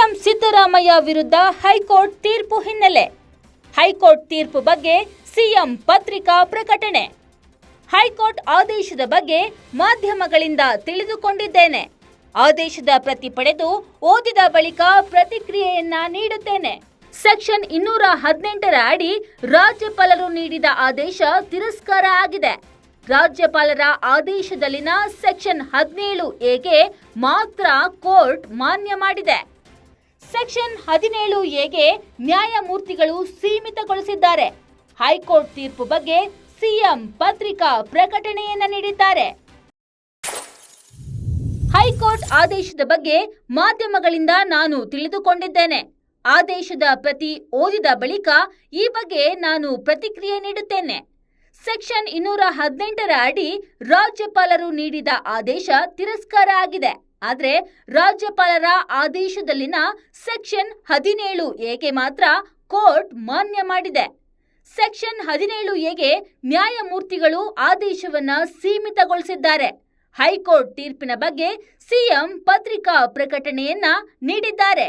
CM Siddaramaiah ವಿರುದ್ಧ high court ತೀರ್ಪು ಹಿನ್ನೆಲೆ. ಹೈಕೋರ್ಟ್ ತೀರ್ಪು ಬಗ್ಗೆ ಸಿಎಂ ಪತ್ರಿಕಾ ಪ್ರಕಟಣೆ. ಹೈಕೋರ್ಟ್ ಆದೇಶದ ಬಗ್ಗೆ ಮಾಧ್ಯಮಗಳಿಂದ ತಿಳಿದುಕೊಂಡಿದ್ದೇನೆ. ಆದೇಶದ ಪ್ರತಿ ಪಡೆದು ಓದಿದ ಬಳಿಕ ಪ್ರತಿಕ್ರಿಯೆಯನ್ನ ನೀಡುತ್ತೇನೆ. ಸೆಕ್ಷನ್ 218ರ ಅಡಿ ರಾಜ್ಯಪಾಲರು ನೀಡಿದ ಆದೇಶ ತಿರಸ್ಕಾರ ಆಗಿದೆ. ರಾಜ್ಯಪಾಲರ ಆದೇಶದಲ್ಲಿನ ಸೆಕ್ಷನ್ 17ಎಗೆ ಮಾತ್ರ ಕೋರ್ಟ್ ಮಾನ್ಯ ಮಾಡಿದೆ. ಸೆಕ್ಷನ್ 17ಎಗೆ ನ್ಯಾಯಮೂರ್ತಿಗಳು ಸೀಮಿತಗೊಳಿಸಿದ್ದಾರೆ. ಹೈಕೋರ್ಟ್ ತೀರ್ಪು ಬಗ್ಗೆ ಸಿಎಂ ಪತ್ರಿಕಾ ಪ್ರಕಟಣೆಯನ್ನ ನೀಡಿದ್ದಾರೆ. ಹೈಕೋರ್ಟ್ ಆದೇಶದ ಬಗ್ಗೆ ಮಾಧ್ಯಮಗಳಿಂದ ನಾನು ತಿಳಿದುಕೊಂಡಿದ್ದೇನೆ. ಆದೇಶದ ಪ್ರತಿ ಓದಿದ ಬಳಿಕ ಈ ಬಗ್ಗೆ ನಾನು ಪ್ರತಿಕ್ರಿಯೆ ನೀಡುತ್ತೇನೆ. ಸೆಕ್ಷನ್ 218ರ ಅಡಿ ರಾಜ್ಯಪಾಲರು ನೀಡಿದ ಆದೇಶ ತಿರಸ್ಕಾರ ಆಗಿದೆ. ಆದರೆ ರಾಜ್ಯಪಾಲರ ಆದೇಶದಲ್ಲಿನ ಸೆಕ್ಷನ್ 17ಎಗೆ ಮಾತ್ರ ಕೋರ್ಟ್ ಮಾನ್ಯ ಮಾಡಿದೆ. ಸೆಕ್ಷನ್ 17ಎಗೆ ನ್ಯಾಯಮೂರ್ತಿಗಳು ಆದೇಶವನ್ನ ಸೀಮಿತಗೊಳಿಸಿದ್ದಾರೆ. ಹೈಕೋರ್ಟ್ ತೀರ್ಪಿನ ಬಗ್ಗೆ ಸಿಎಂ ಪತ್ರಿಕಾ ಪ್ರಕಟಣೆಯನ್ನ ನೀಡಿದ್ದಾರೆ.